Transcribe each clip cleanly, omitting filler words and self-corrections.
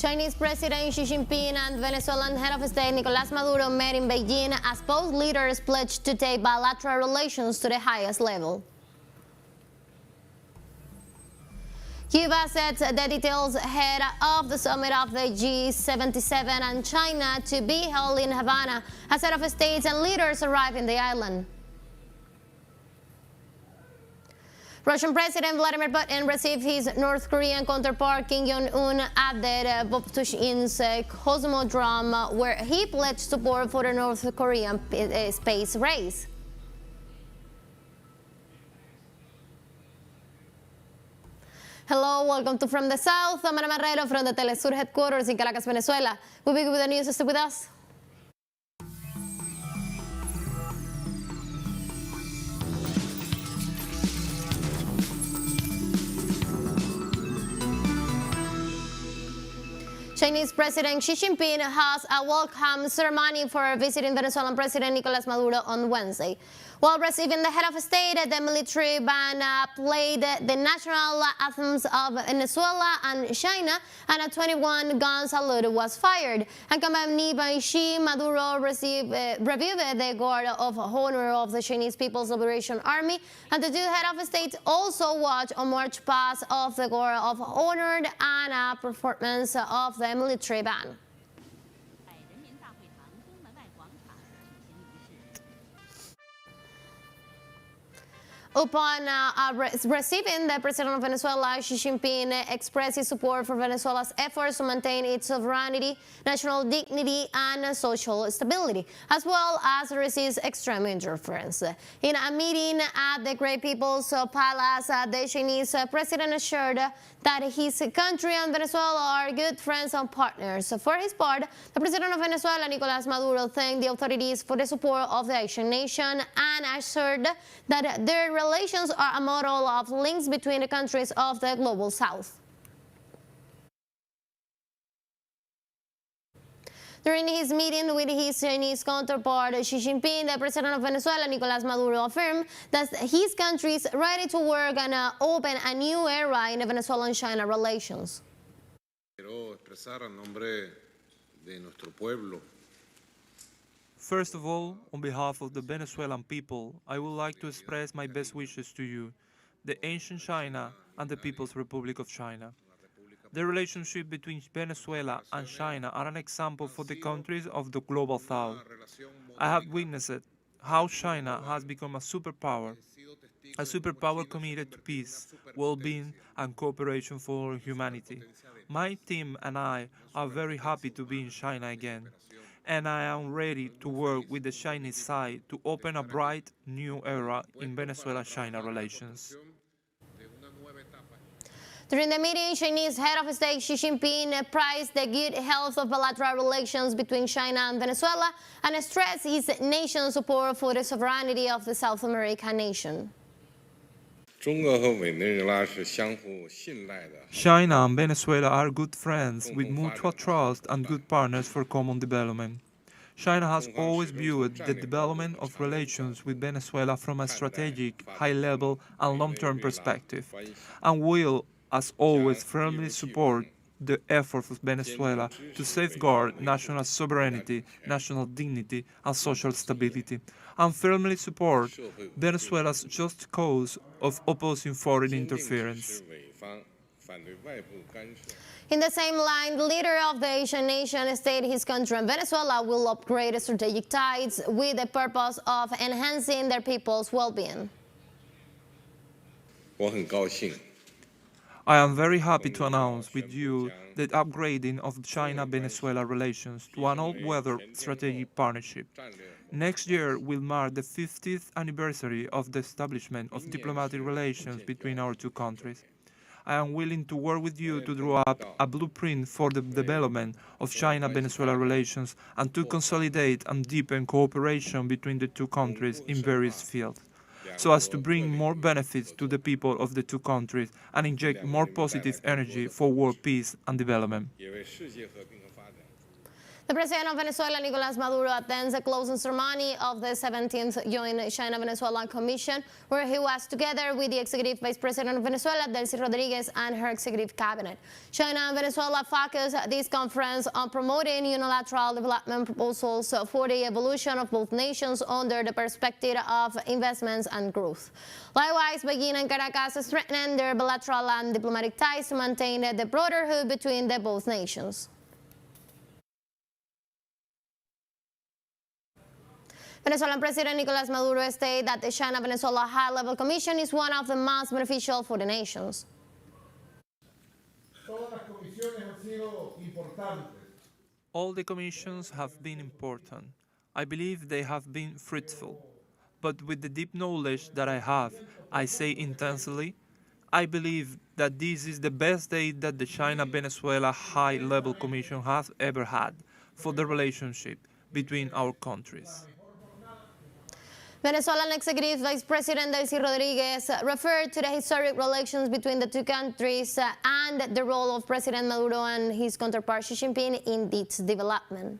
Chinese President Xi Jinping and Venezuelan head of state Nicolás Maduro met in Beijing as both leaders pledged to take bilateral relations to the highest level. Cuba sets the details ahead of the summit of the G77 and China to be held in Havana as head of states and leaders arrive in the island. Russian President Vladímir Putin received his North Korean counterpart Kim Jong-un at the Bobtuchin's Cosmodrome, where he pledged support for the North Korean space race. Hello, welcome to From the South. I'm Ana Marrero from the teleSUR headquarters in Caracas, Venezuela. We'll begin with the news. Stay with us. Chinese President Xi Jinping has a welcome ceremony for visiting Venezuelan President Nicolás Maduro on Wednesday. While receiving the head of state, the military band played the national anthems of Venezuela and China, and a 21-gun salute was fired. Accompanied by Xi, Maduro reviewed the Guard of Honor of the Chinese People's Liberation Army, and the two head of states also watched a march past of the Guard of Honor and a performance of the military band. Upon receiving the President of Venezuela, Xi Jinping expressed his support for Venezuela's efforts to maintain its sovereignty, national dignity, and social stability, as well as resist extreme interference. In a meeting at the Great People's Palace, the Chinese President assured that his country and Venezuela are good friends and partners. For his part, the President of Venezuela, Nicolás Maduro, thanked the authorities for the support of the Asian nation and assured that their relations are a model of links between the countries of the Global South. During his meeting with his Chinese counterpart Xi Jinping, the President of Venezuela, Nicolás Maduro, affirmed that his country is ready to work and open a new era in the Venezuelan-China relations. First of all, on behalf of the Venezuelan people, I would like to express my best wishes to you, the ancient China and the People's Republic of China. The relationship between Venezuela and China are an example for the countries of the Global South. I have witnessed how China has become a superpower committed to peace, well-being, and cooperation for humanity. My team and I are very happy to be in China again, and I am ready to work with the Chinese side to open a bright new era in Venezuela-China relations. During the meeting, Chinese head of state Xi Jinping praised the good health of bilateral relations between China and Venezuela and stressed his nation's support for the sovereignty of the South American nation. China and Venezuela are good friends with mutual trust and good partners for common development. China has always viewed the development of relations with Venezuela from a strategic, high-level and long-term perspective, and will, as always, firmly support the efforts of Venezuela to safeguard national sovereignty, national dignity, and social stability, and firmly support Venezuela's just cause of opposing foreign interference. In the same line, the leader of the Asian nation stated his country and Venezuela will upgrade strategic ties with the purpose of enhancing their people's well-being. I am very happy to announce with you the upgrading of China-Venezuela relations to an all-weather strategic partnership. Next year will mark the 50th anniversary of the establishment of diplomatic relations between our two countries. I am willing to work with you to draw up a blueprint for the development of China-Venezuela relations and to consolidate and deepen cooperation between the two countries in various fields, so as to bring more benefits to the people of the two countries and inject more positive energy for world peace and development. The President of Venezuela, Nicolás Maduro, attends the closing ceremony of the 17th Joint China-Venezuela Commission, where he was together with the Executive Vice President of Venezuela, Delcy Rodriguez, and her executive cabinet. China and Venezuela focused this conference on promoting unilateral development proposals for the evolution of both nations under the perspective of investments and growth. Likewise, Beijing and Caracas strengthened their bilateral and diplomatic ties to maintain the brotherhood between the both nations. Venezuelan President Nicolás Maduro stated that the China-Venezuela High-Level Commission is one of the most beneficial for the nations. All the commissions have been important. I believe they have been fruitful. But with the deep knowledge that I have, I say intensely, I believe that this is the best day that the China-Venezuela High-Level Commission has ever had for the relationship between our countries. Venezuelan Executive Vice President Delcy Rodriguez referred to the historic relations between the two countries and the role of President Maduro and his counterpart Xi Jinping in its development.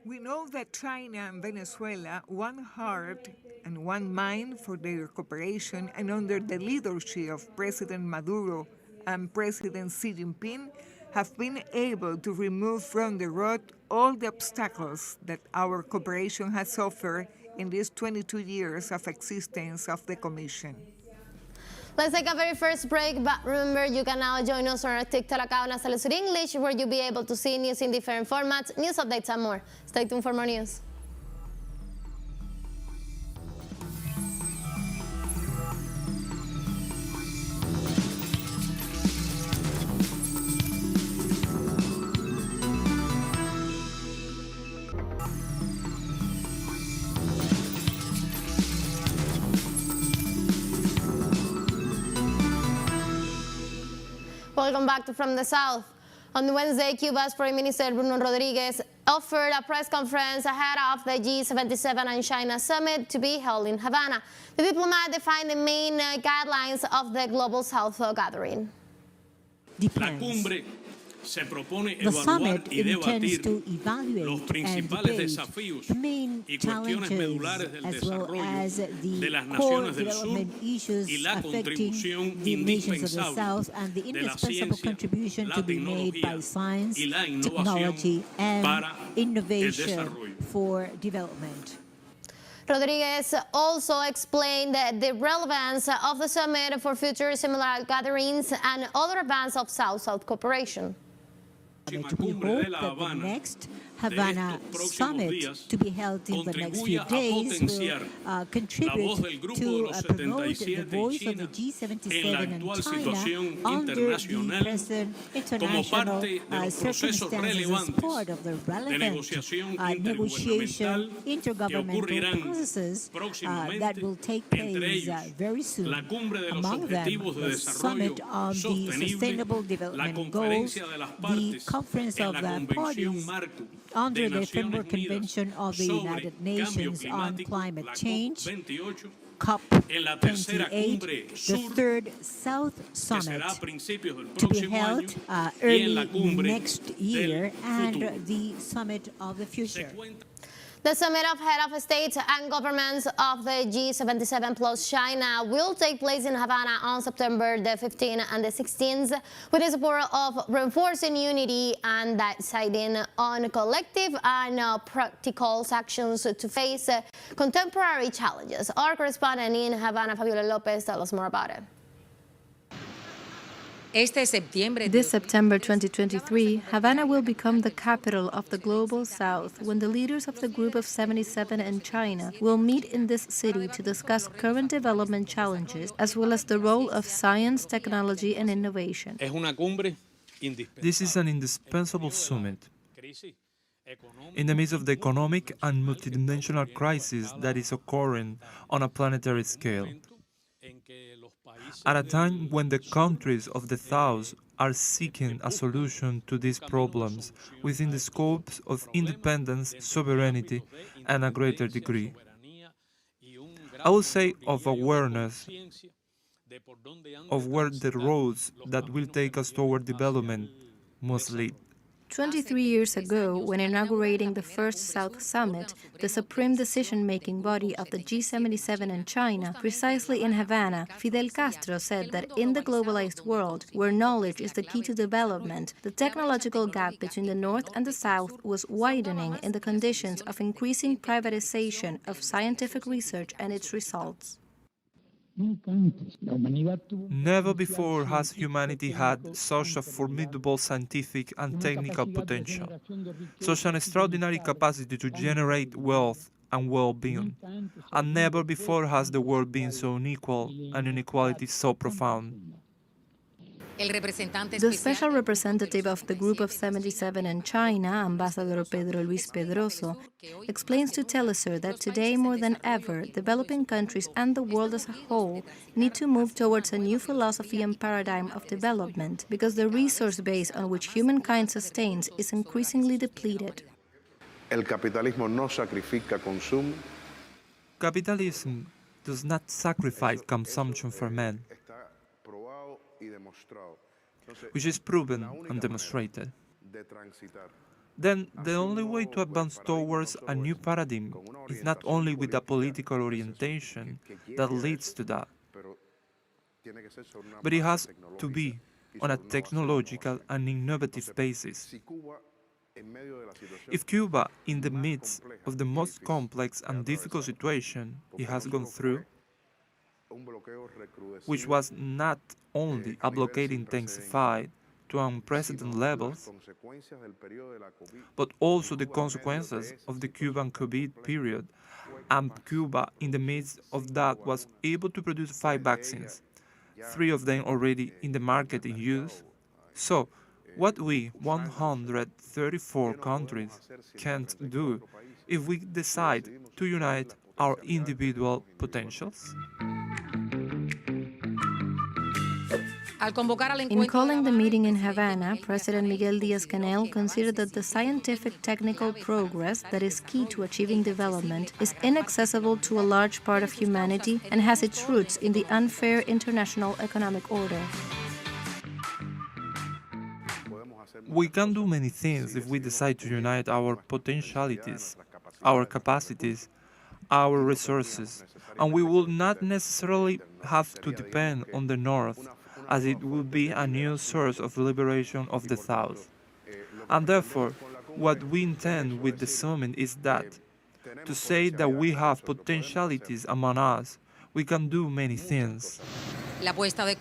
We know that China and Venezuela, one heart and one mind for their cooperation, and under the leadership of President Maduro and President Xi Jinping, have been able to remove from the road all the obstacles that our cooperation has suffered in these 22 years of existence of the Commission. Let's take a very first break, but remember you can now join us on our TikTok account as teleSUR English, where you'll be able to see news in different formats, news updates and more. Stay tuned for more news. Welcome back to From the South. On Wednesday, Cuba's Foreign Minister Bruno Rodriguez offered a press conference ahead of the G77 and China summit to be held in Havana. The diplomat defined the main guidelines of the Global South gathering. The summit intends to evaluate and debate the main challenges as well as the core development issues affecting the nations of the South and the indispensable contribution to be made by science, technology, and innovation for development. Rodriguez also explained the relevance of the summit for future similar gatherings and other events of South-South cooperation. We hope that the next Havana summit to be held in the next few days will contribute to promote the voice of the G77 and China under the present international circumstances as part of the relevant negotiation intergovernmental processes that will take place very soon. Among them, the Summit on the Sustainable Development Goals, the Conference of the Parties under the Framework Convention of the United Nations on Climate Change, COP28, the third South Summit to be held early next year, and the Summit of the Future. The summit of head of states and governments of the G77 plus China will take place in Havana on September the 15th and the 16th with the support of reinforcing unity and deciding on collective and practical actions to face contemporary challenges. Our correspondent in Havana, Fabiola Lopez, tells us more about it. This September 2023, Havana will become the capital of the Global South when the leaders of the Group of 77 and China will meet in this city to discuss current development challenges as well as the role of science, technology, and innovation. This is an indispensable summit. In the midst of the economic and multidimensional crisis that is occurring on a planetary scale, at a time when the countries of the South are seeking a solution to these problems within the scopes of independence, sovereignty, and a greater degree. I would say of awareness of where the roads that will take us toward development must lead. 23 years ago, when inaugurating the first South Summit, the supreme decision-making body of the G77 and China, precisely in Havana, Fidel Castro said that in the globalized world, where knowledge is the key to development, the technological gap between the North and the South was widening in the conditions of increasing privatization of scientific research and its results. Never before has humanity had such a formidable scientific and technical potential, such an extraordinary capacity to generate wealth and well-being, and never before has the world been so unequal and inequality so profound. The special representative of the Group of 77 in China, Ambassador Pedro Luis Pedroso, explains to teleSUR that today more than ever, developing countries and the world as a whole need to move towards a new philosophy and paradigm of development because the resource base on which humankind sustains is increasingly depleted. El capitalismo no sacrifica consumo. Capitalism does not sacrifice consumption for men, which is proven and demonstrated. Then the only way to advance towards a new paradigm is not only with a political orientation that leads to that, but it has to be on a technological and innovative basis. If Cuba, in the midst of the most complex and difficult situation it has gone through, which was not only a blockade intensified to unprecedented levels, but also the consequences of the Cuban COVID period, and Cuba, in the midst of that, was able to produce 5 vaccines, 3 of them already in the market in use. So, what we, 134 countries, can't do if we decide to unite our individual potentials? In calling the meeting in Havana, President Miguel Díaz-Canel considered that the scientific technical progress that is key to achieving development is inaccessible to a large part of humanity and has its roots in the unfair international economic order. We can do many things if we decide to unite our potentialities, our capacities, our resources, and we will not necessarily have to depend on the North, as it would be a new source of liberation of the South. And therefore, what we intend with the summit is that, to say that we have potentialities among us, we can do many things.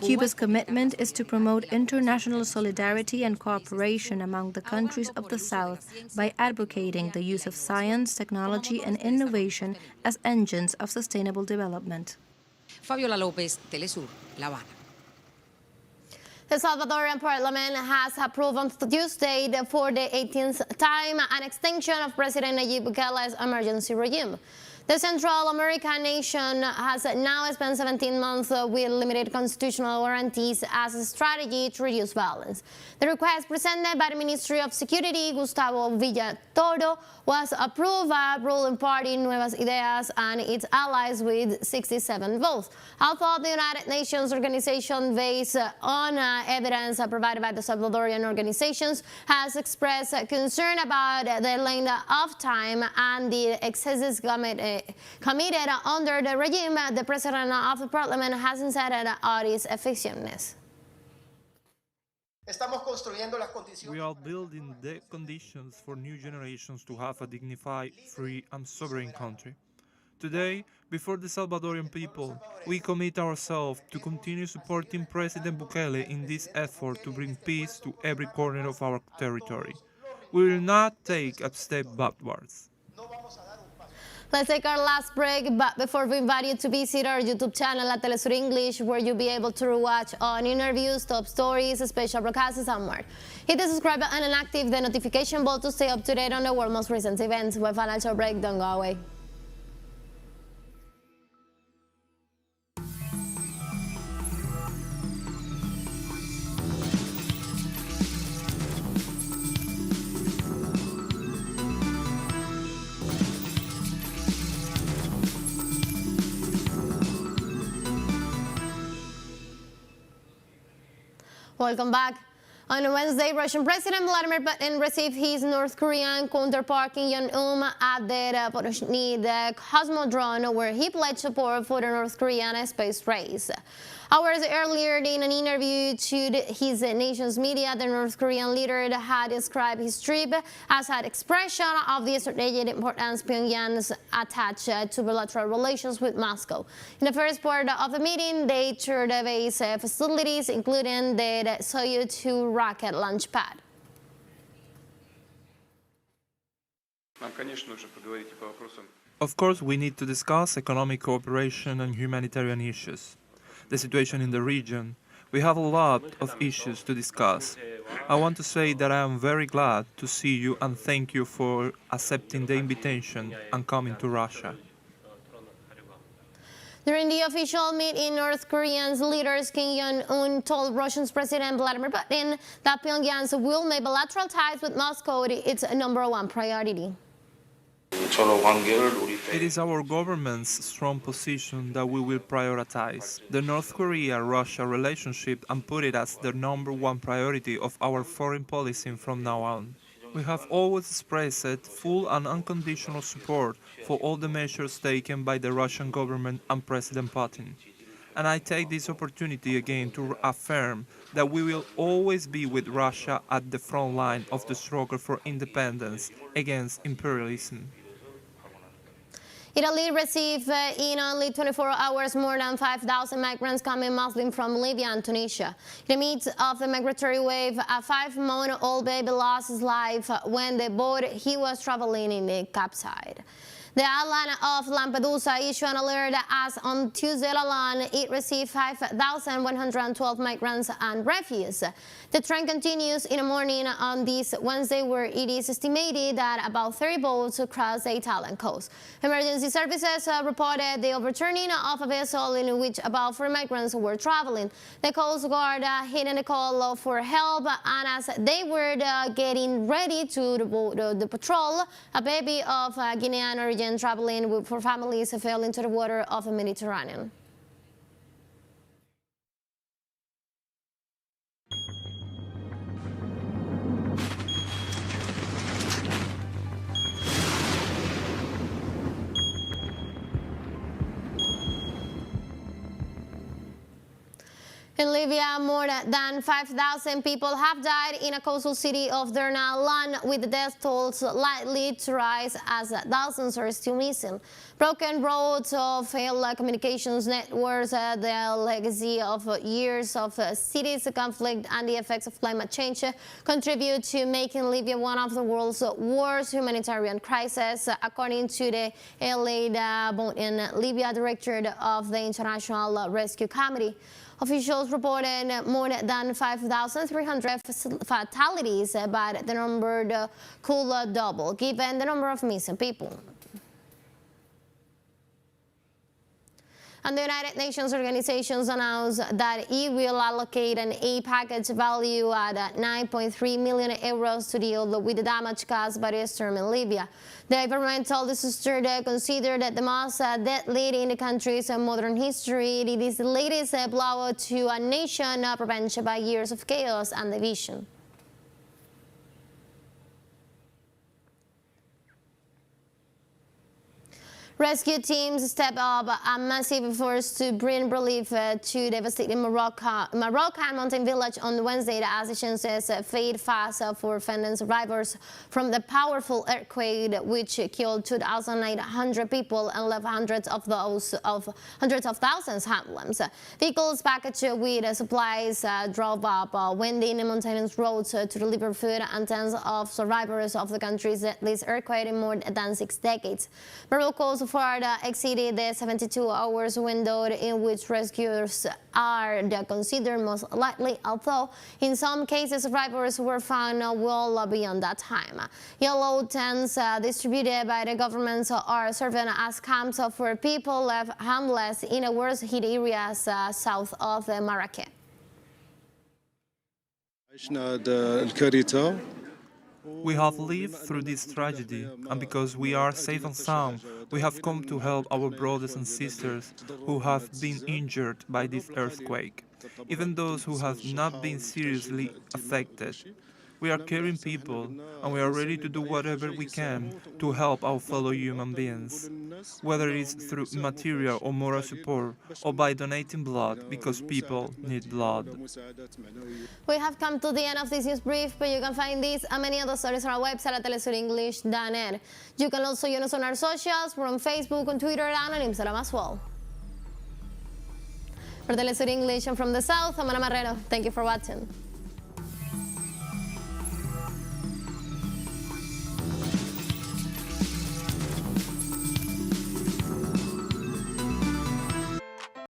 Cuba's commitment is to promote international solidarity and cooperation among the countries of the South by advocating the use of science, technology, and innovation as engines of sustainable development. Fabiola López, teleSUR, La Habana. The Salvadorian Parliament has approved on Tuesday for the 18th time an extension of President Nayib Bukele's emergency regime. The Central American nation has now spent 17 months with limited constitutional guarantees as a strategy to reduce violence. The request presented by the Ministry of Security, Gustavo Villatoro, was approved by ruling party Nuevas Ideas and its allies with 67 votes. Although the United Nations organization, based on evidence provided by the Salvadorian organizations, has expressed concern about the length of time and the excesses committed under the regime, the president of the parliament has insisted on its effectiveness. We are building the conditions for new generations to have a dignified, free, and sovereign country. Today, before the Salvadorian people, we commit ourselves to continue supporting President Bukele in this effort to bring peace to every corner of our territory. We will not take a step backwards. Let's take our last break, but before we invite you to visit our YouTube channel at teleSUR English, where you'll be able to watch on interviews, top stories, special broadcasts, and more. Hit the subscribe button and active the notification bell to stay up to date on the world's most recent events. With financial break, don't go away. Welcome back. On Wednesday, Russian President Vladimir Putin received his North Korean counterpart Kim Jong-un at the Poroshny, the Cosmodrome, where he pledged support for the North Korean space race. Hours earlier, in an interview to his nation's media, the North Korean leader had described his trip as an expression of the strategic importance Pyongyang's attached to bilateral relations with Moscow. In the first part of the meeting, they toured the base facilities, including the Soyuz 2 rocket launch pad. Of course, we need to discuss economic cooperation and humanitarian issues. The situation in the region. We have a lot of issues to discuss. I want to say that I am very glad to see you and thank you for accepting the invitation and coming to Russia. During the official meeting, North Korea's leaders Kim Jong-un told Russian President Vladimir Putin that Pyongyang's will make bilateral ties with Moscow its #1 priority. It is our government's strong position that we will prioritize the North Korea-Russia relationship and put it as the #1 priority of our foreign policy from now on. We have always expressed full and unconditional support for all the measures taken by the Russian government and President Putin. And I take this opportunity again to affirm that we will always be with Russia at the front line of the struggle for independence against imperialism. Italy received in only 24 hours more than 5,000 migrants coming mostly from Libya and Tunisia. In the midst of the migratory wave, a 5-month-old baby lost his life when the boat he was traveling in capsized. The island of Lampedusa issued an alert as on Tuesday alone it received 5,112 migrants and refugees. The trend continues in the morning on this Wednesday, where it is estimated that about 30 boats crossed the Italian coast. Emergency services reported the overturning of a vessel in which about 4 migrants were traveling. The Coast Guard heeded the call for help, and as they were getting ready to the patrol, a baby of Guinean origin traveling for families fell into the water of the Mediterranean. In Libya, more than 5,000 people have died in a coastal city of Derna land, with the death tolls likely to rise as thousands are still missing. Broken roads, failed communications networks, the legacy of years of cities conflict and the effects of climate change contribute to making Libya one of the world's worst humanitarian crises, according to the Elaid in Libya, director of the International Rescue Committee. Officials reported more than 5,300 fatalities, but the number could double given the number of missing people. And the United Nations organizations announced that it will allocate an aid package valued at 9.3 million euros to deal with the damage caused by the storm in Libya. The environmental disaster considered the most deadly in the country's modern history. It is the latest blow to a nation prevented by years of chaos and division. Rescue teams step up a massive effort to bring relief to devastated Moroccan mountain village on Wednesday as agencies fade fast for finding survivors from the powerful earthquake which killed 2,800 people and left hundreds of thousands homeless. Vehicles packaged with supplies drove up winding mountainous roads to deliver food, and tens of survivors of the country's deadliest earthquake in more than 6 decades. Morocco's far exceeded the 72 hours window in which rescuers are considered most likely, although in some cases survivors were found well beyond that time. Yellow tents distributed by the government are serving as camps for people left homeless in the worst hit areas south of Marrakech. We have lived through this tragedy, and because we are safe and sound, We have come to help our brothers and sisters who have been injured by this earthquake, even those who have not been seriously affected. We are caring people, and we are ready to do whatever we can to help our fellow human beings, whether it's through material or moral support, or by donating blood, because people need blood. We have come to the end of this news brief, but you can find this and many other stories on our website at telesurenglish.net. You can also join us on our socials. We're on Facebook, on Twitter, and on Instagram as well. For telesur English and from the South, I'm Ana Marrero. Thank you for watching.